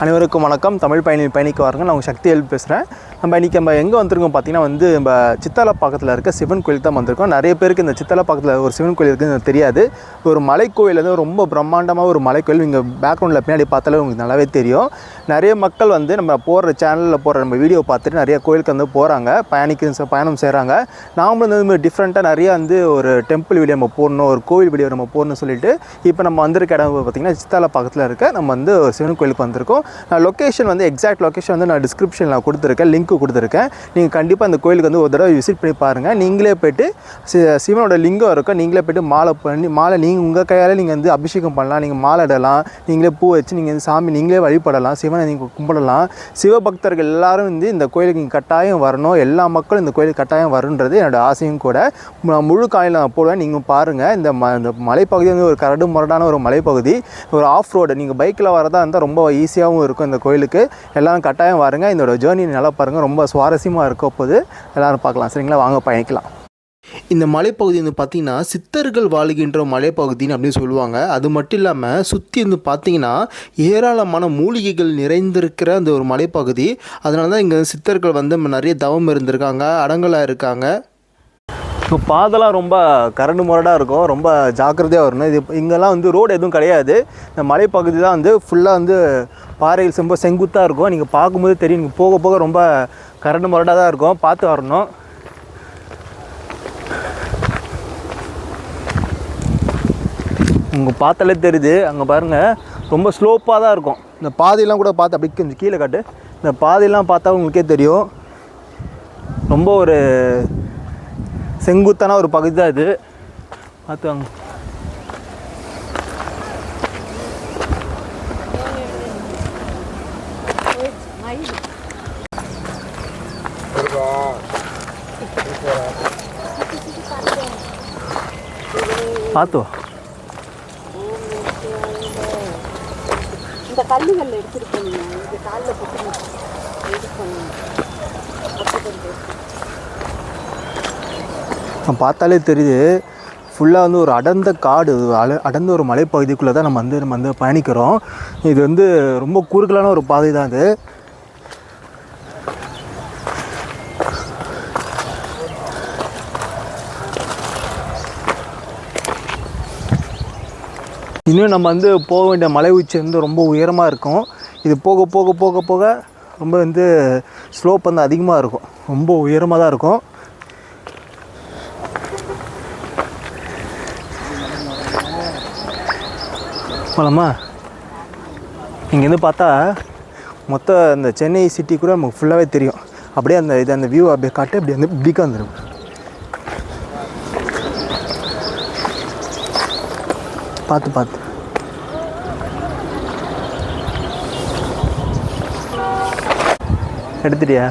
அனைவருக்கும் வணக்கம். தமிழ் பயணிக்கு வாருங்க. நான் உங்கள் சக்தி எழுப்பி பேசுகிறேன். நம்ம எங்கே வந்திருக்கோம் பார்த்தீங்கன்னா நம்ம சித்தாலப்பாக்கத்தில் இருக்க சிவன் கோயில் தான் வந்திருக்கோம். நிறைய பேருக்கு இந்த சித்தாலப்பாக்கத்தில் ஒரு சிவன் கோயில் இருக்குதுன்னு தெரியாது. ஒரு மலைக்கோயில் ரொம்ப பிரம்மாண்டமாக ஒரு மலைக்கோயில். இங்கே பேக்ரவுண்டில் பின்னாடி பார்த்தாலே உங்களுக்கு நல்லாவே தெரியும். நிறைய மக்கள் நம்ம போகிற சேனலில் போகிற நம்ம வீடியோ பார்த்துட்டு நிறைய கோயிலுக்கு போகிறாங்க, பயணம் செய்கிறாங்க. நாமளும் இந்த டிஃப்ரெண்ட்டாக நிறையா ஒரு டெம்பிள் வீடியோ நம்ம போடணும், ஒரு கோவில் வீடியோ நம்ம போடணும்னு சொல்லிட்டு இப்போ நம்ம வந்திருக்க இடம் பார்த்திங்கன்னா சித்தாலப்பாக்கத்தில் இருக்க நம்ம ஒரு சிவன் கோயிலுக்கு வந்திருக்கோம். லொக்கேஷன் எக்ஸாக்ட் லொக்கேஷன் நான் டிஸ்கிரிப்ஷனில் கொடுத்துருக்கேன், லிங்க் கொடுத்துருக்கேன். நீங்கள் கண்டிப்பாக அந்த கோயிலுக்கு ஒரு தடவை விசிட் பண்ணி பாருங்கள். நீங்களே போய்ட்டு சிவனோட லிங்கம் இருக்கும், நீங்களே போய்ட்டு மாலை நீங்கள் உங்கள் கையால் நீங்கள் அபிஷேகம் பண்ணலாம், நீங்கள் மாலை இடலாம், நீங்களே பூ வச்சு நீங்கள் சாமி நீங்களே வழிபடலாம், சிவனை நீங்கள் கும்பிடலாம். சிவபக்தர்கள் எல்லாரும் இந்த கோயிலுக்கு நீங்கள் கட்டாயம் வரணும், எல்லா மக்களும் இந்த கோயிலுக்கு கட்டாயம் வருன்றது என்னோடய ஆசையும் கூட. முழு காலையில் நான் போடுவேன், நீங்கள் பாருங்கள். இந்த மலைப்பகுதி ஒரு கரடு முரடான ஒரு மலைப்பகுதி, ஒரு ஆஃப் ரோடு. நீங்கள் பைக்கில் வரதா இருந்தால் ரொம்ப ஈஸியாகவும் இருக்கும் இந்த கோயிலுக்கு. எல்லாரும் கட்டாயம் வாருங்க. இதோட ஜேர்னி நல்லா பாருங்கள், ரொம்ப சுவாரஸ்யமாக இருக்க போது எல்லோரும் பார்க்கலாம். சரிங்களா, வாங்க பயணிக்கலாம். இந்த மலைப்பகுதி பார்த்திங்கன்னா சித்தர்கள் வாழ்கின்ற மலைப்பகுதின்னு அப்படின்னு சொல்லுவாங்க. அது மட்டும் இல்லாமல் சுற்றி பார்த்திங்கன்னா ஏராளமான மூலிகைகள் நிறைந்திருக்கிற அந்த ஒரு மலைப்பகுதி. அதனால தான் இங்கே சித்தர்கள் நிறைய தவம் இருந்திருக்காங்க, அடங்கலாக இருக்காங்க. இப்போ பாதெல்லாம் ரொம்ப கரண்டு முரடாக இருக்கும், ரொம்ப ஜாக்கிரதையாக வரணும். இது இங்கெல்லாம் ரோடு எதுவும் கிடையாது. இந்த மலைப்பகுதி தான் ஃபுல்லாக பாறைகள் ரொம்ப செங்குத்தாக இருக்கும். நீங்கள் பார்க்கும்போது தெரியும், நீங்கள் போக போக ரொம்ப கரண்டு முரடாக தான் இருக்கும், பார்த்து வரணும். உங்கள் பார்த்தாலே தெரியுது, அங்கே பாருங்கள் ரொம்ப ஸ்லோப்பாக தான் இருக்கும். இந்த பாதையெல்லாம் கூட பார்த்து அப்படி கொஞ்சம் கீழே காட்டு. இந்த பாதையெல்லாம் பார்த்தா உங்களுக்கே தெரியும், ரொம்ப ஒரு செங்குத்தான ஒரு பகுதி தான் இது. பார்த்துவாங்க. பார்த்து இந்த கல்லுகள் எடுத்துருக்கீங்க, இது காலில் போட்டு பார்த்தாலே தெரியுது, ஃபுல்லாக ஒரு அடர்ந்த காடு, அடர்ந்த ஒரு மலைப்பகுதிக்குள்ளே தான் நம்ம பயணிக்கிறோம். இது ரொம்ப குறுகலான ஒரு பாதை தான் இது. இன்னும் நம்ம போக வேண்டிய மலை உச்சி ரொம்ப உயரமாக இருக்கும். இது போக போக போக போக ரொம்ப ஸ்லோப் அதிகமாக இருக்கும், ரொம்ப உயரமாக தான் இருக்கும். போலாமா? இங்கேருந்து பார்த்தா மொத்த இந்த சென்னை சிட்டி கூட நமக்கு ஃபுல்லாகவே தெரியும். அப்படியே அந்த வியூ அப்படியே காட்டு, அப்படி இப்படிக்கா வந்துடும். பார்த்து எடுத்துட்டியா?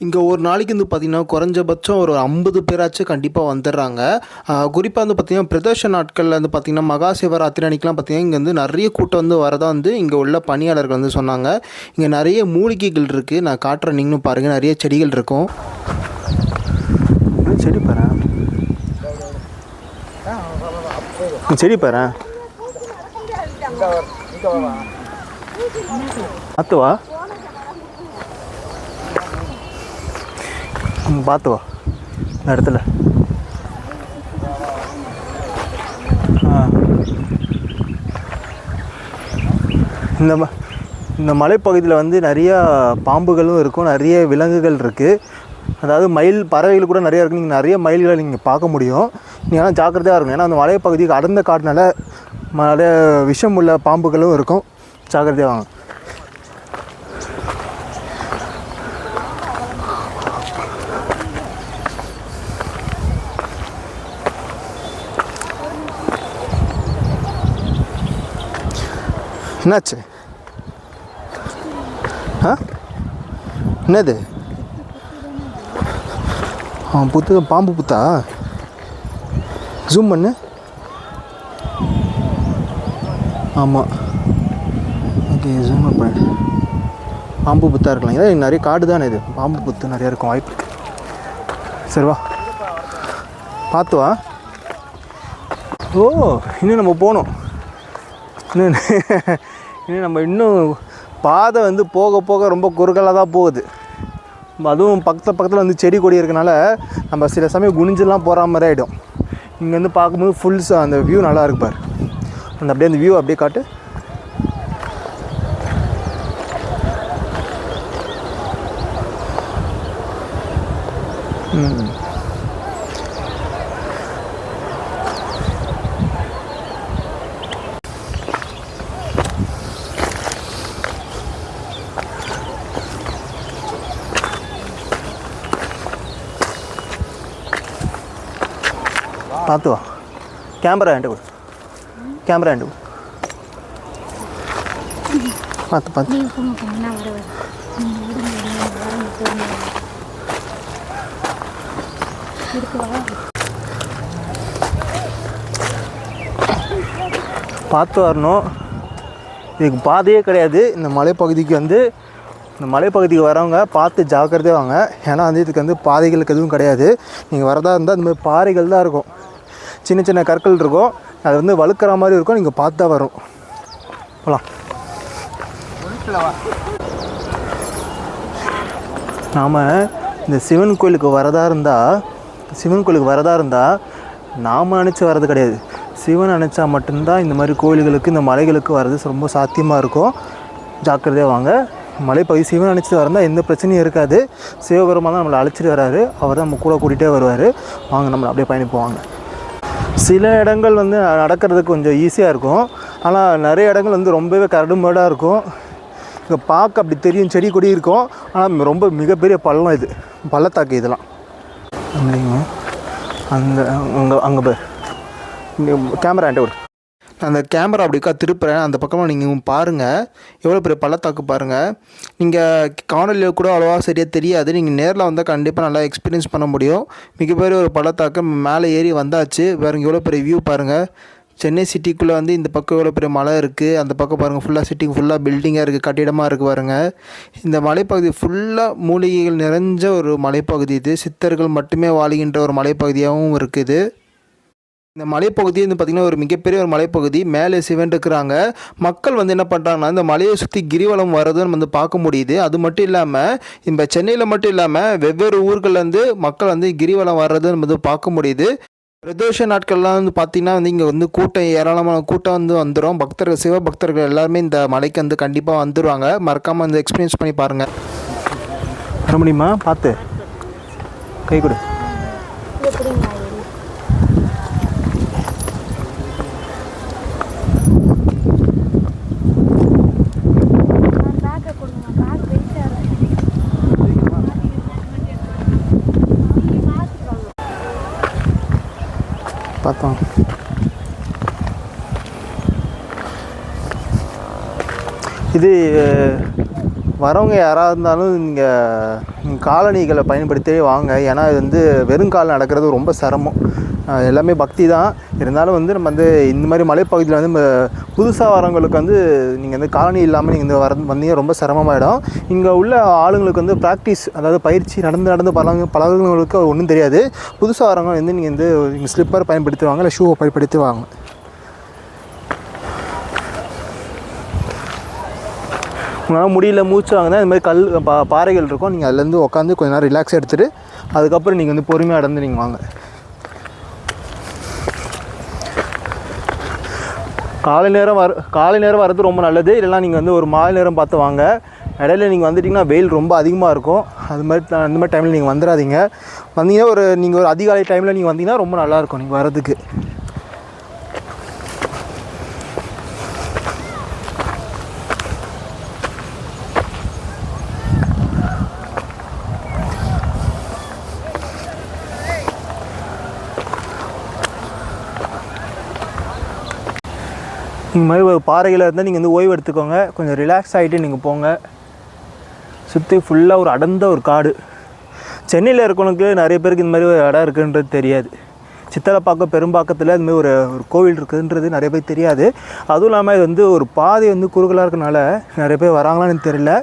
இங்கே ஒரு நாளைக்கு பார்த்திங்கன்னா குறைஞ்சபட்சம் ஒரு 50 பேராச்சும் கண்டிப்பாக வந்துடுறாங்க. குறிப்பாக பார்த்திங்கன்னா பிரதோஷ நாட்களில் பார்த்திங்கன்னா மகா சிவராத்திரி அன்றைக்கெலாம் பார்த்திங்கன்னா இங்கே நிறைய கூட்டம் வரதான் இங்கே உள்ள பணியாளர்கள் சொன்னாங்க. இங்கே நிறைய மூலிகைகள் இருக்குது, நான் காட்டுறேன், நீங்களும் பாருங்கள். நிறைய செடிகள் இருக்கும். செடி பாரு, செடி பாரு, அத்துவா பார்த்து வா. இந்த இடத்துல இந்த மலைப்பகுதியில் நிறையா பாம்புகளும் இருக்கும், நிறைய விலங்குகள் இருக்குது. அதாவது மயில் பறவைகள் கூட நிறையா இருக்குது. நீங்கள் நிறைய மயில்களை நீங்கள் பார்க்க முடியும். நீங்கள் ஆனால் ஜாக்கிரதையாக இருக்கணும். ஏன்னா அந்த மலைப்பகுதிக்கு அடர்ந்த காட்டினால நிறைய விஷம் உள்ள பாம்புகளும் இருக்கும். ஜாக்கிரதையாக வாங்க. என்னாச்சு? என்னது? புத்து பாம்பு புத்தா? ஜூம் பண்ணு. ஆமாம், ஓகே, ஜூம் பண்ணு. பாம்பு புத்தா இருக்கலாம். இதான் நிறைய காடு தானே இது, பாம்பு புத்து நிறையா இருக்கும் வாய்ப்பு. சரி வா, பார்த்து வா. ஓ, இன்னும் நம்ம போகணும். இன்னும் பாதை வந்து போக போக ரொம்ப குறுகலாக தான் போகுது. அதுவும் பக்கத்தில் வந்து செடி கொடி இருக்கனால நம்ம சில சமயம் குனிஞ்செல்லாம் போகிற மாதிரி ஆகிடும். இங்கேருந்து பார்க்கும்போது ஃபுல்ஸ் அந்த வியூ நல்லா இருக்கு பாரு. அந்த அப்படியே அந்த வியூ அப்படியே காட்டு. பார்த்து வா. கேமரா ஹேண்டு கொடு. கேமரா ஹேண்டு கொடு. பார்த்து பார்த்து வரணும். இதுக்கு பாதையே கிடையாது. இந்த மலைப்பகுதிக்கு வரவங்க பார்த்து ஜாக்கிரதையாக வாங்க. ஏன்னா வந்து இதுக்கு வந்து பாதைகளுக்கு எதுவும் கிடையாது. நீங்கள் வரதா இருந்தால் இந்த மாதிரி பாறைகள் தான் இருக்கும். சின்ன சின்ன கற்கள் இருக்கும். அது வந்து வழுக்கிற மாதிரி இருக்கும். நீங்கள் பார்த்து தான் வரும். போகலாம். நாம் இந்த சிவன் கோயிலுக்கு வரதா இருந்தால் நாம் நினச்சி வர்றது கிடையாது. சிவன் நினச்சா மட்டும்தான் இந்த மாதிரி கோயில்களுக்கு இந்த மலைகளுக்கு வர்றது ரொம்ப சாத்தியமாக இருக்கும். ஜாக்கிரதையாக வாங்க. மலைப்பகுதி சிவன் நினச்சிட்டு வரந்தால் எந்த பிரச்சனையும் இருக்காது. சிவபெருமான் தான் நம்மளை அழைச்சிட்டு வராரு. அவர் தான் நம்ம கூட கூட்டிகிட்டே வருவார். வாங்க, நம்மளை அப்படியே பயணிப்போவாங்க. சில இடங்கள் வந்து நடக்கிறதுக்கு கொஞ்சம் ஈஸியாக இருக்கும். ஆனால் நிறைய இடங்கள் வந்து ரொம்பவே கரடுமுரடாக இருக்கும். இங்கே பார்க்க அப்படி தெரியும், செடி கொடி இருக்கும். ஆனால் ரொம்ப மிகப்பெரிய பள்ளம். இது பள்ளத்தாக்கு. இதெல்லாம் அங்கே போய் கேமரா என்கிட்ட விடு. அந்த கேமரா அப்படிக்கா திருப்புறேன். அந்த பக்கமாக நீங்கள் பாருங்கள். எவ்வளோ பெரிய பள்ளத்தாக்கு பாருங்கள். நீங்கள் காணொலியில் கூட அவ்வளோவா சரியாக தெரியாது. நீங்கள் நேரில் வந்தால் கண்டிப்பாக நல்லா எக்ஸ்பீரியன்ஸ் பண்ண முடியும். மிகப்பெரிய ஒரு பள்ளத்தாக்கு. மேலே ஏறி வந்தாச்சு. பாருங்கள் எவ்வளோ பெரிய வியூ பாருங்கள். சென்னை சிட்டிக்குள்ளே வந்து இந்த பக்கம் எவ்வளோ பெரிய மலை இருக்குது. அந்த பக்கம் பாருங்கள் ஃபுல்லாக சிட்டிக்கு ஃபுல்லாக பில்டிங்காக இருக்குது, கட்டிடமாக இருக்குது பாருங்கள். இந்த மலைப்பகுதி ஃபுல்லாக மூலிகைகள் நிறைஞ்ச ஒரு மலைப்பகுதி. இது சித்தர்கள் மட்டுமே வாழுகின்ற ஒரு மலைப்பகுதியாகவும் இருக்குது. இந்த மலைப்பகுதி வந்து பார்த்திங்கன்னா ஒரு மிகப்பெரிய ஒரு மலைப்பகுதி. மேலே சிவன் இருக்கிறாங்க. மக்கள் வந்து என்ன பண்ணுறாங்கன்னா இந்த மலையை சுற்றி கிரிவலம் வர்றதுன்னு வந்து பார்க்க முடியுது. அது மட்டும் இல்லாமல் இந்த சென்னையில் மட்டும் இல்லாமல் வெவ்வேறு ஊர்கள்லேருந்து மக்கள் வந்து கிரிவலம் வர்றதுன்னு வந்து பார்க்க முடியுது. பிரதோஷ நாட்கள்லாம் வந்து பார்த்திங்கன்னா வந்து இங்கே வந்து ஏராளமான கூட்டம் வந்து வந்துடும். சிவபக்தர்கள் எல்லாருமே இந்த மலைக்கு வந்து கண்டிப்பாக வந்துடுவாங்க. மறக்காமல் வந்து எக்ஸ்பீரியன்ஸ் பண்ணி பாருங்கள். வர முடியுமா? பார்த்து கை கொடு. பார்த்தோம். இது வரவங்க யாராக இருந்தாலும் நீங்கள் காலணிகளை பயன்படுத்தியே வாங்க. ஏன்னா இது வந்து வெறுங்கால் நடக்கிறது ரொம்ப சிரமம். எல்லாமே பக்தி தான். இருந்தாலும் வந்து நம்ம வந்து இந்த மாதிரி மலைப்பகுதியில் வந்து நம்ம புதுசாக வரவங்களுக்கு வந்து நீங்கள் வந்து காலனி இல்லாமல் நீங்கள் இந்த வந்தீங்க ரொம்ப சிரமமாயிடும். இங்கே உள்ள ஆளுங்களுக்கு வந்து ப்ராக்டிஸ், அதாவது பயிற்சி நடந்து பழகுங்களுக்கு ஒன்றும் தெரியாது. புதுசாக வரவங்க வந்து நீங்கள் வந்து நீங்கள் ஸ்லிப்பர் பயன்படுத்துவாங்க, இல்லை ஷூவை பயன்படுத்துவாங்க. உங்களால் முடியல மூச்சு வாங்கினா இந்த மாதிரி பாறைகள் இருக்கும். நீங்கள் அதுலேருந்து உட்காந்து கொஞ்சம் நேரம் ரிலாக்ஸ் எடுத்துகிட்டு அதுக்கப்புறம் நீங்கள் வந்து பொறுமையாக நடந்து நீங்கள் வாங்க. காலை நேரம் வரது ரொம்ப நல்லது. இல்லைனா நீங்கள் வந்து ஒரு மாலை நேரம் பார்த்து வாங்க. இடையில நீங்கள் வந்துட்டிங்கன்னா வெயில் ரொம்ப அதிகமாக இருக்கும். அந்த மாதிரி டைமில் நீங்கள் வந்துடாதீங்க. வந்தீங்கன்னா நீங்கள் ஒரு அதிகாலை டைமில் நீங்கள் வந்தீங்கன்னா ரொம்ப நல்லாயிருக்கும் நீங்கள் வரதுக்கு. இந்த மாதிரி ஒரு பாறையில் இருந்தால் நீங்கள் வந்து ஓய்வு எடுத்துக்கோங்க. கொஞ்சம் ரிலாக்ஸ் ஆகிட்டு நீங்கள் போங்க. சுற்றி ஃபுல்லாக ஒரு அடர்ந்த ஒரு காடு. சென்னையில் இருக்கவனுக்கு நிறைய பேருக்கு இந்த மாதிரி ஒரு இடம் இருக்குன்றது தெரியாது. சித்தலப்பாக்கம் பெரும்பாக்கத்தில் இந்த மாதிரி ஒரு கோவில் இருக்குதுன்றது நிறைய பேர் தெரியாது. அதுவும் இல்லாமல் இது வந்து ஒரு பாதை வந்து குறுகலாக இருக்கனால நிறைய பேர் வராங்களான்னு தெரியல.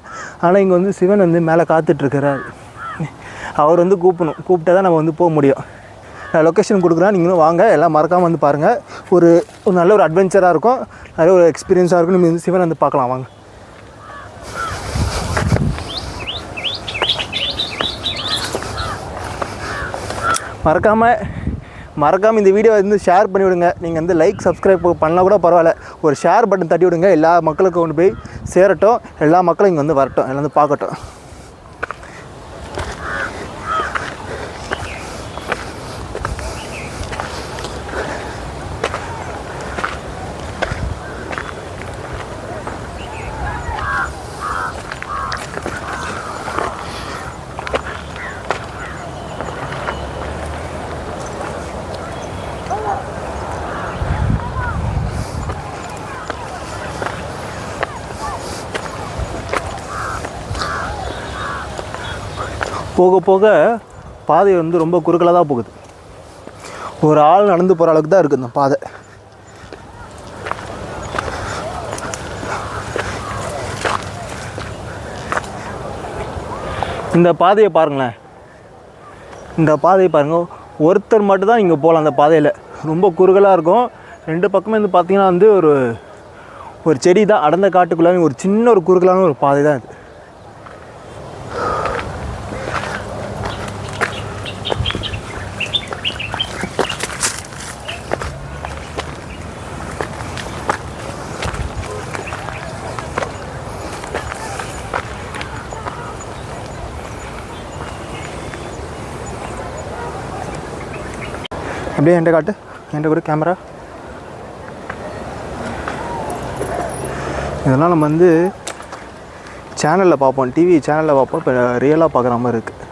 ஆனால் இங்கே வந்து சிவன் வந்து மேலே காத்துட்ருக்கிறார். அவர் வந்து கூப்பிட்டா தான் நம்ம வந்து போக முடியும். லொக்கேஷன் கொடுக்குறேன், நீங்களும் வாங்க, எல்லாம் மறக்காமல் வந்து பாருங்கள். ஒரு நல்ல ஒரு அட்வென்ச்சராக இருக்கும், நிறைய ஒரு எக்ஸ்பீரியன்ஸாக இருக்கும். நீங்கள் வந்து சிவன் வந்து பார்க்கலாம் வாங்க. மறக்காமல் இந்த வீடியோ வந்து ஷேர் பண்ணிவிடுங்க. நீங்கள் வந்து லைக் சப்ஸ்கிரைப் பண்ணலாம் கூட பரவாயில்ல, ஒரு ஷேர் பட்டன் தட்டி விடுங்க. எல்லா மக்களுக்கும் கொண்டு போய் சேரட்டும், எல்லா மக்களும் இங்கே வந்து வரட்டும், எல்லாம் வந்து பார்க்கட்டும். போக போக பாதை வந்து ரொம்ப குறுக்கலாக தான் போகுது. ஒரு ஆள் நடந்து போகிற அளவுக்கு தான் இருக்குது இந்த பாதை. இந்த பாதையை பாருங்களேன், இந்த பாதையை பாருங்கள். ஒருத்தர் மட்டும்தான் இங்கே போகலாம் அந்த பாதையில். ரொம்ப குறுகலாக இருக்கும். ரெண்டு பக்கமே வந்து பார்த்திங்கன்னா வந்து ஒரு செடி தான், அடர்ந்த காட்டுக்குள்ளே ஒரு சின்ன ஒரு குறுகலான ஒரு பாதை தான் இது. அப்படியே என்கிட்ட காட்டு, என்கிட்ட கூட கேமரா. இதெல்லாம் நம்ம வந்து சேனலில் பார்ப்போம், டிவி சேனலில் பார்ப்போம். இப்போ ரியலாக பார்க்குற மாதிரி இருக்குது.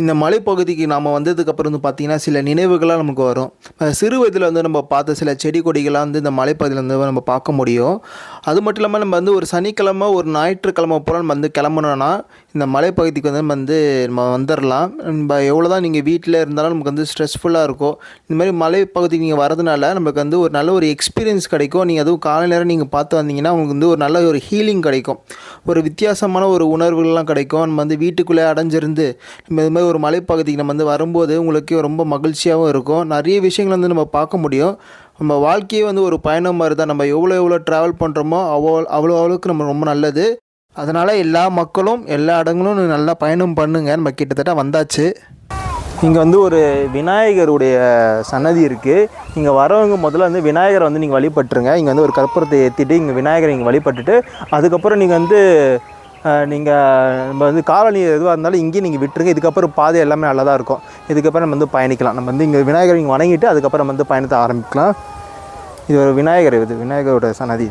இந்த மலைப்பகுதிக்கு நாம் வந்ததுக்கப்புறம் வந்து பார்த்திங்கன்னா சில நினைவுகளாக நமக்கு வரும். சிறு வயதில் வந்து நம்ம பார்த்த சில செடி கொடிகளாக வந்து இந்த மலைப்பகுதியில் வந்து நம்ம பார்க்க முடியும். அது மட்டும் இல்லாமல் நம்ம வந்து ஒரு சனிக்கிழமை ஒரு ஞாயிற்றுக்கிழமை போல் நம்ம வந்து கிளம்புனோன்னா இந்த மலைப்பகுதிக்கு வந்து நம்ம வந்துடலாம். நம்ம எவ்வளோ தான் நீங்கள் வீட்டில் இருந்தாலும் நமக்கு வந்து ஸ்ட்ரெஸ்ஃபுல்லாக இருக்கும். இந்த மாதிரி மலைப்பகுதிக்கு நீங்கள் வரதுனால நமக்கு வந்து ஒரு நல்ல ஒரு எக்ஸ்பீரியன்ஸ் கிடைக்கும். நீங்கள் அதுவும் காலை நேரம் நீங்கள் பார்த்து வந்தீங்கன்னா உங்களுக்கு வந்து ஒரு நல்ல ஒரு ஹீலிங் கிடைக்கும், ஒரு வித்தியாசமான ஒரு உணர்வுகள்லாம் கிடைக்கும். நம்ம வந்து வீட்டுக்குள்ளே அடைஞ்சிருந்து நம்ம இது மாதிரி ஒரு மலைப்பகுதிக்கு நம்ம வந்து வரும்போது உங்களுக்கு ரொம்ப மகிழ்ச்சியாகவும் இருக்கும். நிறைய விஷயங்கள் வந்து நம்ம பார்க்க முடியும். நம்ம வாழ்க்கையே வந்து ஒரு பயணம் மாதிரி தான். நம்ம எவ்வளோ ட்ராவல் பண்ணுறோமோ அவ்வளோக்கு நம்ம ரொம்ப நல்லது. அதனால் எல்லா மக்களும் எல்லா இடங்களும் நல்லா பயணம் பண்ணுங்க. நம்ம கிட்டத்தட்ட வந்தாச்சு. இங்கே வந்து ஒரு விநாயகருடைய சன்னதி இருக்குது. இங்கே வரவங்க முதல்ல வந்து விநாயகரை வந்து நீங்கள் வழிபட்டுருங்க. இங்கே வந்து ஒரு கற்பூரத்தை ஏற்றிட்டு இங்கே விநாயகரை இங்கே வழிபட்டுட்டு அதுக்கப்புறம் நீங்கள் வந்து நம்ம வந்து காலனி எதுவாக இருந்தாலும் இங்கேயும் நீங்கள் விட்டுருங்க. இதுக்கப்புறம் பாதை எல்லாமே நல்லா தான் இருக்கும். இதுக்கப்புறம் நம்ம வந்து பயணிக்கலாம். நம்ம வந்து இங்கே விநாயகரை இங்கே வணங்கிட்டு அதுக்கப்புறம் வந்து பயணத்தை ஆரம்பிக்கலாம். இது ஒரு விநாயகரோட சன்னதி.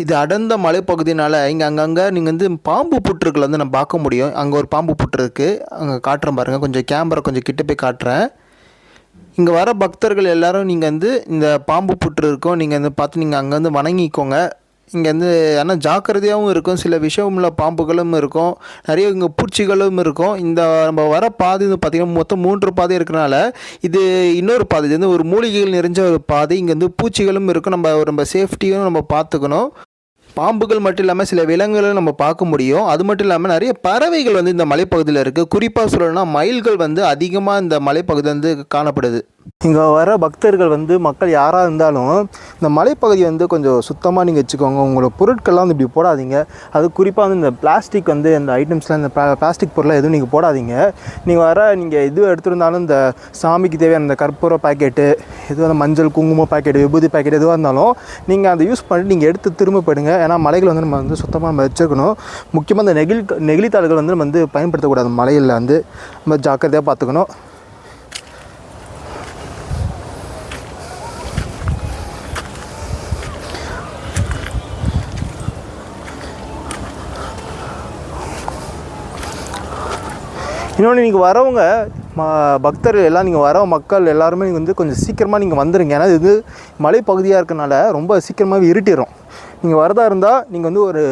இது அடர்ந்த மலைப்பகுதினால் இங்கே அங்கங்கே நீங்கள் வந்து பாம்பு புற்றுக்களை வந்து நம்ம பார்க்க முடியும். அங்கே ஒரு பாம்பு புற்று இருக்குது, அங்கே காட்டுறேன் பாருங்கள். கொஞ்சம் கேமரா கொஞ்சம் கிட்ட போய் காட்டுறேன். இங்கே வர பக்தர்கள் எல்லோரும் நீங்கள் வந்து இந்த பாம்பு புற்று இருக்கும், நீங்கள் வந்து பார்த்து நீங்கள் அங்கே வந்து வணங்கிக்கோங்க. இங்கே வந்து ஆனால் ஜாக்கிரதையாகவும் இருக்கும். சில விஷயமுள்ள பாம்புகளும் இருக்கும், நிறைய இங்கே பூச்சிகளும் இருக்கும். இந்த நம்ம வர பாதை வந்து பார்த்திங்கன்னா மொத்தம் 3 பாதை இருக்கிறனால இது இன்னொரு பாதை. இது வந்து ஒரு மூலிகைகள் நிறைஞ்ச ஒரு பாதை. இங்கே வந்து பூச்சிகளும் இருக்கும். நம்ம சேஃப்டியும் நம்ம பார்த்துக்கணும். பாம்புகள் மட்டும் இல்லாமல் சில விலங்குகளும் நம்ம பார்க்க முடியும். அது மட்டும் இல்லாமல் நிறைய பறவைகள் வந்து இந்த மலைப்பகுதியில் இருக்குது. குறிப்பாக சொல்லணும்னா மயில்கள் வந்து அதிகமாக இந்த மலைப்பகுதி வந்து காணப்படுது. இங்கே வர பக்தர்கள் வந்து மக்கள் யாராக இருந்தாலும் இந்த மலைப்பகுதி வந்து கொஞ்சம் சுத்தமாக நீங்கள் வச்சுக்கோங்க. உங்களோட பொருட்கள்லாம் வந்து இப்படி போடாதீங்க. அது குறிப்பாக வந்து இந்த பிளாஸ்டிக் வந்து இந்த ஐட்டம்ஸ்லாம் இந்த பிளாஸ்டிக் பொருளை எதுவும் நீங்கள் போடாதீங்க. நீங்கள் எது எடுத்துருந்தாலும் இந்த சாமிக்கு தேவையான இந்த கற்பூர பாக்கெட்டு, எதுவும் மஞ்சள் குங்குமம் பாக்கெட்டு, விபூதி பாக்கெட் எதுவாக இருந்தாலும் நீங்கள் அதை யூஸ் பண்ணிட்டு நீங்கள் எடுத்து திரும்ப போயிடுங்க. ஏன்னா மலைகள் வந்து நம்ம வந்து சுத்தமாக நம்ம வச்சுக்கணும். முக்கியமாக இந்த நெகிழித்தாள்கள் வந்து நம்ம வந்து பயன்படுத்தக்கூடாது. மலையில் வந்து நம்ம ஜாக்கிரதையாக பார்த்துக்கணும். இன்னொன்று நீங்கள் வரவங்க பக்தர்கள் எல்லாம் நீங்கள் வர மக்கள் எல்லாருமே நீங்கள் வந்து கொஞ்சம் சீக்கிரமாக நீங்கள் வந்துடுங்க. ஏன்னா இது மலைப்பகுதியாக இருக்கனால ரொம்ப சீக்கிரமாகவே இருட்டிடும். நீங்கள் வரதா இருந்தால் நீங்கள் வந்து ஒரு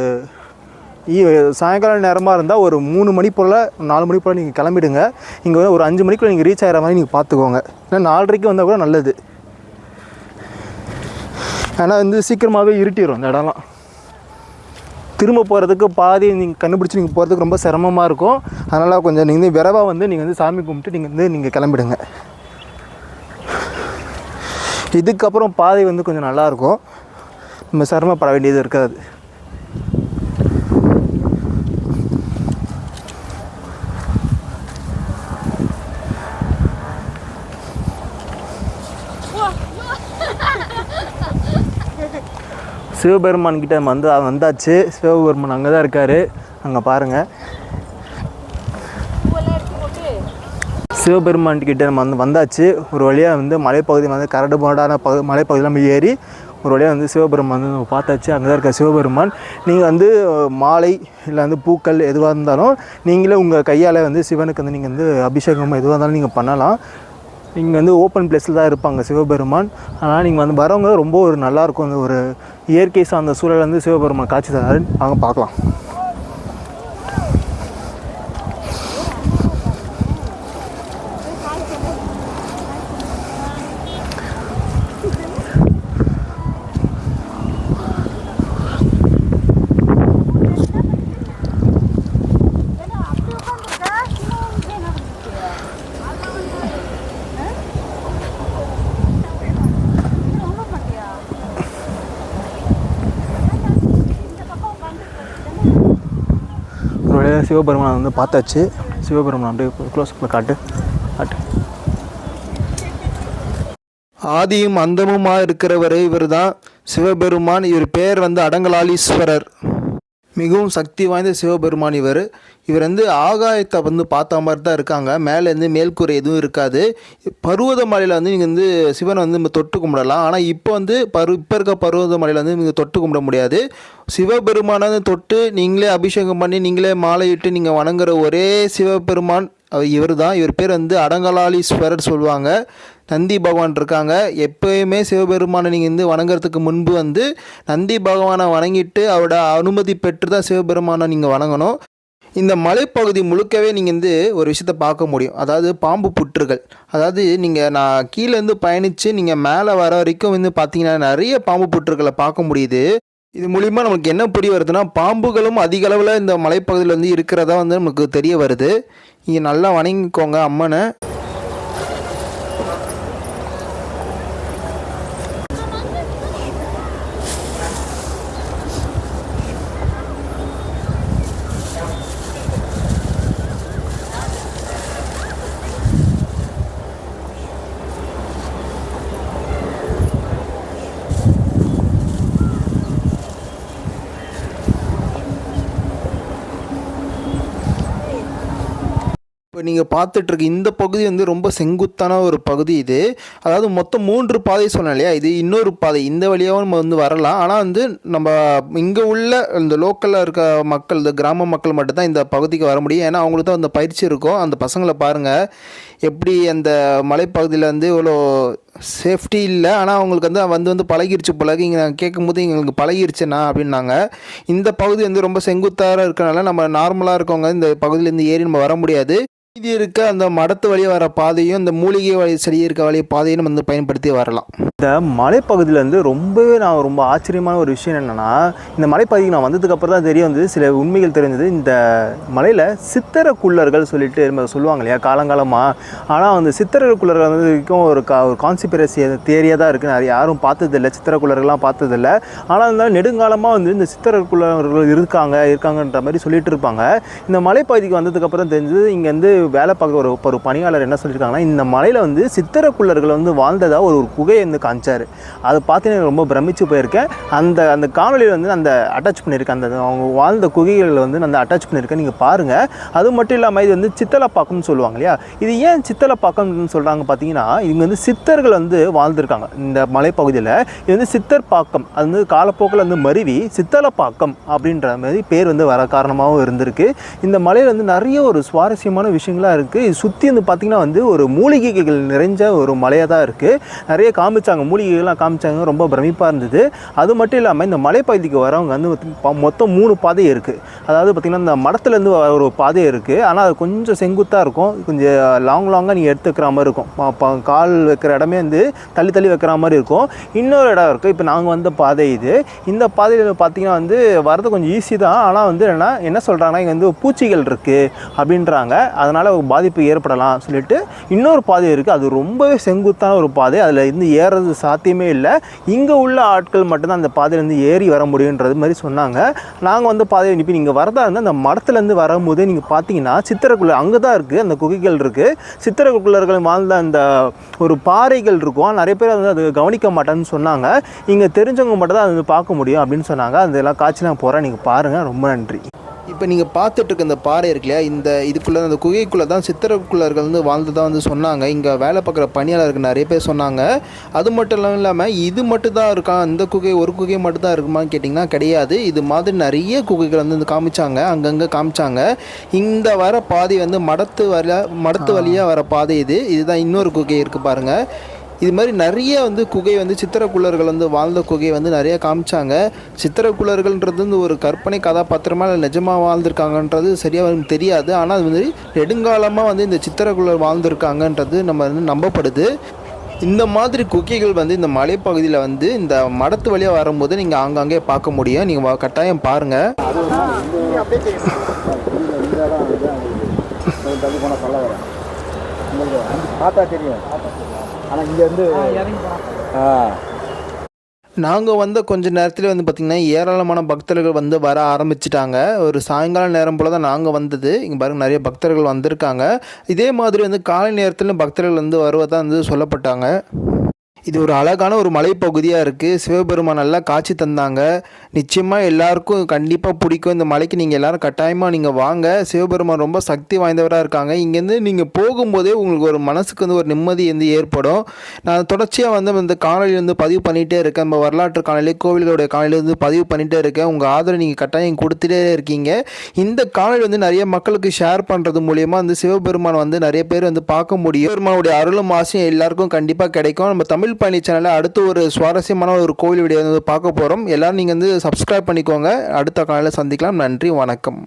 சாயங்கால நேரமாக இருந்தால் ஒரு 3 மணி போல் 4 மணி போல் நீங்கள் கிளம்பிடுங்க. இங்கே வந்து ஒரு 5 மணிக்குள்ளே நீங்கள் ரீச் ஆகிற மாதிரி நீங்கள் பார்த்துக்கோங்க. ஏன்னா 4:30க்கு வந்தால் கூட நல்லது. ஏன்னா வந்து சீக்கிரமாகவே இருட்டிடும் இந்த இடம்லாம். திரும்ப போகிறதுக்கு பாதி நீங்கள் கண்டுபிடிச்சி நீங்கள் போகிறதுக்கு ரொம்ப சிரமமாக இருக்கும். அதனால் கொஞ்சம் நீங்கள் விரைவாக வந்து நீங்கள் வந்து சாமி கும்பிட்டு நீங்கள் கிளம்பிடுங்க. இதுக்கப்புறம் பாதை வந்து கொஞ்சம் நல்லாயிருக்கும், நம்ம சிரமப்பட வேண்டியது இருக்காது. சிவபெருமான் கிட்ட வந்தாச்சு. சிவபெருமான் அங்கே தான் இருக்கார், அங்கே பாருங்கள். சிவபெருமான் கிட்ட நம்ம வந்தாச்சு. ஒரு வழியாக வந்து மலைப்பகுதி வந்து கரடு மாடான மலைப்பகுதியில் நம்ம ஏறி ஒரு வழியாக வந்து சிவபெருமான் வந்து நம்ம பார்த்தாச்சு. அங்கே தான் இருக்க சிவபெருமான். நீங்கள் வந்து மாலை இல்லை வந்து பூக்கள் எதுவாக இருந்தாலும் நீங்களே உங்கள் கையால் வந்து சிவனுக்கு வந்து நீங்கள் வந்து அபிஷேகம் எதுவாக இருந்தாலும் நீங்கள் பண்ணலாம். நீங்கள் வந்து ஓப்பன் பிளேஸில் தான் இருப்பாங்க சிவபெருமான். ஆனால் நீங்கள் வந்து வரவங்க ரொம்ப ஒரு நல்லாயிருக்கும், அந்த ஒரு இயற்கை சார்ந்த சூழல் வந்து சிவபெருமான் காட்சி தராரு. அவங்க பார்க்கலாம். சிவபெருமானை வந்து பார்த்தாச்சு. சிவபெருமான் அப்படியே க்ளோஸ்அப்பில் காட்டு. ஆதியும் அந்தமுமாக இருக்கிறவர் இவர் தான் சிவபெருமான். இவர் பேர் வந்து அடங்கலாலீஸ்வரர். மிகவும் சக்தி வாய்ந்த சிவபெருமான் இவர் வந்து ஆகாயத்தை வந்து பார்த்த மாதிரி தான் இருக்காங்க. மேலேருந்து மேல்கூரை எதுவும் இருக்காது. பருவத மலையில் வந்து நீங்கள் வந்து சிவனை வந்து நம்ம தொட்டு கும்பிடலாம். ஆனால் இப்போ வந்து இப்போ இருக்க பருவத மலையில் வந்து நீங்கள் தொட்டு கும்பிட முடியாது. சிவபெருமானை வந்து தொட்டு நீங்களே அபிஷேகம் பண்ணி நீங்களே மாலையிட்டு நீங்கள் வணங்குற ஒரே சிவபெருமான் இவர் தான். இவர் பேர் வந்து அடங்கலாலீஸ்வரர் சொல்லுவாங்க. நந்தி பகவான் இருக்காங்க. எப்போயுமே சிவபெருமானை நீங்கள் வந்து வணங்குறதுக்கு முன்பு வந்து நந்தி பகவானை வணங்கிட்டு அவரோட அனுமதி பெற்று தான் சிவபெருமானை நீங்கள் வணங்கணும். இந்த மலைப்பகுதி முழுக்கவே நீங்கள் வந்து ஒரு விஷயத்தை பார்க்க முடியும், அதாவது பாம்பு புற்றுகள். அதாவது நான் கீழேருந்து பயணித்து நீங்கள் மேலே வர வரைக்கும் வந்து பார்த்தீங்கன்னா நிறைய பாம்பு புற்றுகளை பார்க்க முடியுது. இது மூலிமா நமக்கு என்ன புரிய வருதுன்னா, பாம்புகளும் அதிக அளவில் இந்த மலைப்பகுதியில் வந்து இருக்கிறதா வந்து நமக்கு தெரிய வருது. நீங்கள் நல்லா வணங்கிக்கோங்க அம்மனை. இப்போ நீங்கள் பார்த்துட்ருக்க இந்த பகுதி வந்து ரொம்ப செங்குத்தான ஒரு பகுதி இது. அதாவது மொத்தம் 3 பாதை சொன்னேன் இல்லையா, இது இன்னொரு பாதை. இந்த வழியாகவும் நம்ம வந்து வரலாம். ஆனால் வந்து நம்ம இங்கே உள்ள இந்த லோக்கலில் இருக்க மக்கள், இந்த கிராம மக்கள் மட்டும்தான் இந்த பகுதிக்கு வர முடியும். ஏன்னா அவங்களுக்கு தான் அந்த பயிற்சி இருக்கும். அந்த பசங்களை பாருங்கள் எப்படி அந்த மலைப்பகுதியில் வந்து இவ்வளோ சேஃப்டி இல்லை. ஆனால் அவங்களுக்கு வந்து பழகிருச்சு போல. இங்கே நாங்கள் கேட்கும்போது எங்களுக்கு பழகிருச்சுண்ணா அப்படின்னாங்க. இந்த பகுதி வந்து ரொம்ப செங்குத்தாக இருக்கனால நம்ம நார்மலாக இருக்கவங்க இந்த பகுதியிலேருந்து ஏறி நம்ம வர முடியாது. இது இருக்க அந்த மடத்து வழியாக வர பாதையும் இந்த மூலிகை வழி செடி இருக்க வழியை பாதையும் நம்ம வந்து பயன்படுத்தி வரலாம். இந்த மலைப்பகுதியில் வந்து ரொம்ப ஆச்சரியமான ஒரு விஷயம் என்னென்னா, இந்த மலைப்பகுதிக்கு நான் வந்ததுக்கப்புறம் தான் தெரிய வந்து சில உண்மைகள் தெரிஞ்சது. இந்த மலையில் சித்திரக்குள்ளர்கள் சொல்லிட்டு நம்ம சொல்லுவாங்க இல்லையா காலங்காலமாக. ஆனால் அந்த சித்திரக்குள்ளர்கள் வந்து வரைக்கும் ஒரு கான்ஸ்பிரசி தியரியாக தான் இருக்குது. நிறைய யாரும் பார்த்ததில்லை, சித்திரக்குள்ளர்கள்லாம் பார்த்ததில்லை. ஆனால் இருந்தாலும் நெடுங்காலமாக வந்து இந்த சித்திரக்குள்ளர்கள் இருக்காங்கன்ற மாதிரி சொல்லிட்டு இருப்பாங்க. இந்த மலைப்பகுதிக்கு வந்ததுக்கப்புறம் தெரிஞ்சது, இங்கே வந்து வேலை பார்க்குற ஒரு பணியாளர் என்ன சொல்லியிருக்காங்கன்னா, இந்த மலையில் வந்து சித்திரக்குள்ளர்கள் வந்து வாழ்ந்ததாக ஒரு குகையை வந்து காமிச்சார். அதை பார்த்தீங்கன்னா ரொம்ப பிரமிச்சு போயிருக்கேன். அந்த காணொலியில் வந்து அந்த அட்டாச் பண்ணியிருக்கேன். அந்த அவங்க வாழ்ந்த குகைகளில் வந்து அந்த அட்டாச் பண்ணியிருக்கேன், நீங்கள் பாருங்கள். அது மட்டும் இல்லாமல் இது வந்து சித்தலப்பாக்கம்னு சொல்லுவாங்க இல்லையா. இது ஏன் சித்தலப்பாக்கம்னு சொல்கிறாங்க பார்த்தீங்கன்னா, இவங்க வந்து சித்தர்கள் வந்து வாழ்ந்துருக்காங்க இந்த மலைப்பகுதியில். இது வந்து சித்தர் பாக்கம், அது வந்து காலப்போக்கில் வந்து மருவி சித்தலப்பாக்கம் அப்படின்ற மாதிரி பேர் வந்து வர காரணமாகவும் இருந்திருக்கு. இந்த மலையில் வந்து நிறைய ஒரு சுவாரஸ்யமான விஷயங்களாக இருக்குது. இது சுற்றி வந்து பார்த்திங்கன்னா வந்து ஒரு மூலிகைகள் நிறைஞ்ச ஒரு மலையாக தான் இருக்குது. நிறைய காமிச்சாங்க காமிச்சாங்க, மூலிகைகள்லாம் காமிச்சாங்க. ரொம்ப பிரமிப்பாக இருந்தது. அது மட்டும் இல்லாமல் இந்த மலைப்பகுதிக்கு வரவங்க வந்து மொத்தம் 3 பாதை இருக்குது. அதாவது பார்த்திங்கன்னா இந்த மடத்துலேருந்து ஒரு பாதை இருக்குது. ஆனால் அது கொஞ்சம் செங்குத்தாக இருக்கும், கொஞ்சம் லாங்காக நீங்கள் எடுத்து வைக்கிற மாதிரி இருக்கும். கால் வைக்கிற இடமே வந்து தள்ளி வைக்கிற மாதிரி இருக்கும். இன்னொரு இடம் இருக்குது, இப்போ நாங்கள் வந்த பாதை இது. இந்த பாதையில் பார்த்திங்கன்னா வந்து வரது கொஞ்சம் ஈஸி தான். ஆனால் வந்து என்ன சொல்கிறாங்கன்னா இங்கே வந்து பூச்சிகள் இருக்குது அப்படின்றாங்க, அதனால் பாதிப்பு ஏற்படலாம் சொல்லிட்டு இன்னொரு பாதை இருக்குது. அது ரொம்பவே செங்குத்தான ஒரு பாதை, அதில் இருந்து ஏறது சாத்தியமே இல்லை. இங்கே உள்ள ஆட்கள் மட்டும்தான் அந்த பாதையிலேருந்து ஏறி வர முடியுன்றது மாதிரி சொன்னாங்க. நாங்கள் வந்து பாதையை இப்போ நீங்கள் வரதா இருந்தால் அந்த மடத்துலேருந்து வரும்போது நீங்கள் பார்த்தீங்கன்னா சித்திரக்குள்ளர் அங்கே தான் இருக்குது, அந்த குகைகள் இருக்குது. சித்திரக்குள்ளர்கள் வாழ்ந்த அந்த ஒரு பாறைகள் இருக்கும். நிறைய பேர் வந்து அது கவனிக்க மாட்டேன்னு சொன்னாங்க. இங்கே தெரிஞ்சவங்க மட்டும் தான் அது வந்து பார்க்க முடியும் அப்படின்னு சொன்னாங்க. அதெல்லாம் காட்சி நான் போகிறேன், நீங்கள் பாருங்கள். ரொம்ப நன்றி. இப்போ நீங்கள் பார்த்துட்டு இருக்க இந்த பாறை இருக்கு இல்லையா, இந்த இதுக்குள்ளே அந்த குகைக்குள்ளே தான் சித்திரக்குள்ளர்கள் வந்து வாழ்ந்ததாக வந்து சொன்னாங்க. இங்கே வேலை பார்க்குற பணியாளருக்கு நிறைய பேர் சொன்னாங்க. அது மட்டும் இல்லாமல் இது மட்டும் தான் இருக்கா, இந்த குகை ஒரு குகை மட்டும் தான் இருக்குமான்னு கேட்டிங்கன்னா கிடையாது. இது மாதிரி நிறைய குகைகள் வந்து காமிச்சாங்க, அங்கங்கே காமிச்சாங்க. இந்த வர பாதை வந்து மடத்து வழியாக வர பாதை இதுதான். இன்னொரு குகை இருக்குது பாருங்கள். இது மாதிரி நிறைய வந்து குகை வந்து சித்திரக்குள்ளர்கள் வந்து வாழ்ந்த குகை வந்து நிறைய காமிச்சாங்க. சித்திரக்குள்ளர்கள்ன்றது வந்து ஒரு கற்பனை கதாபாத்திரமாக இல்லை நிஜமாக வாழ்ந்திருக்காங்கன்றது சரியாக தெரியாது. ஆனால் அது வந்து நெடுங்காலமாக வந்து இந்த சித்திரக்குள்ளர் வாழ்ந்திருக்காங்கன்றது நம்ம வந்து நம்பப்படுது. இந்த மாதிரி குகைகள் வந்து இந்த மலைப்பகுதியில் வந்து இந்த மடத்து வழியாக வரும்போது நீங்கள் ஆங்காங்கே பார்க்க முடியும். நீங்கள் கட்டாயம் பாருங்கள். பார்த்தா தெரியும். ஆனால் இங்கே வந்து நாங்கள் வந்த கொஞ்ச நேரத்தில் வந்து பார்த்திங்கன்னா ஏராளமான பக்தர்கள் வந்து வர ஆரம்பிச்சிட்டாங்க. ஒரு சாயங்கால நேரம் போல் தான் நாங்கள் வந்தது. இங்கே பாருங்கள் நிறைய பக்தர்கள் வந்திருக்காங்க. இதே மாதிரி வந்து காலை நேரத்தில் பக்தர்கள் வந்து வருவதாக வந்து சொல்லப்பட்டாங்க. இது ஒரு அழகான ஒரு மலைப்பகுதியாக இருக்குது. சிவபெருமான் நல்லா காட்சி தந்தாங்க. நிச்சயமாக எல்லாருக்கும் கண்டிப்பாக பிடிக்கும். இந்த மலைக்கு நீங்கள் எல்லோரும் கட்டாயமாக நீங்கள் வாங்க. சிவபெருமான் ரொம்ப சக்தி வாய்ந்தவராக இருக்காங்க. இங்கேருந்து நீங்கள் போகும்போதே உங்களுக்கு ஒரு மனசுக்கு வந்து ஒரு நிம்மதி வந்து ஏற்படும். நான் தொடர்ச்சியாக வந்து இந்த காணொலி வந்து பதிவு பண்ணிகிட்டே இருக்கேன். நம்ம வரலாற்று காணொலி, கோவில்களுடைய காணொலி வந்து பதிவு பண்ணிகிட்டே இருக்கேன். உங்கள் ஆதரவு நீங்கள் கட்டாயம் கொடுத்துட்டே இருக்கீங்க. இந்த காணொலி வந்து நிறைய மக்களுக்கு ஷேர் பண்ணுறது மூலிமா வந்து சிவபெருமான் வந்து நிறைய பேர் வந்து பார்க்க முடியும். சிவபெருமானுடைய அருளும் ஆசையும் எல்லாருக்கும் கண்டிப்பாக கிடைக்கும். நம்ம தமிழ் பயணி சேனலில் அடுத்து ஒரு சுவாரஸ்யமான ஒரு கோவில் வீடியோ வந்து பார்க்க போகிறோம். எல்லோரும் நீங்கள் வந்து சப்ஸ்கிரைப் பண்ணிக்கோங்க. அடுத்த காலையில் சந்திக்கலாம். நன்றி, வணக்கம்.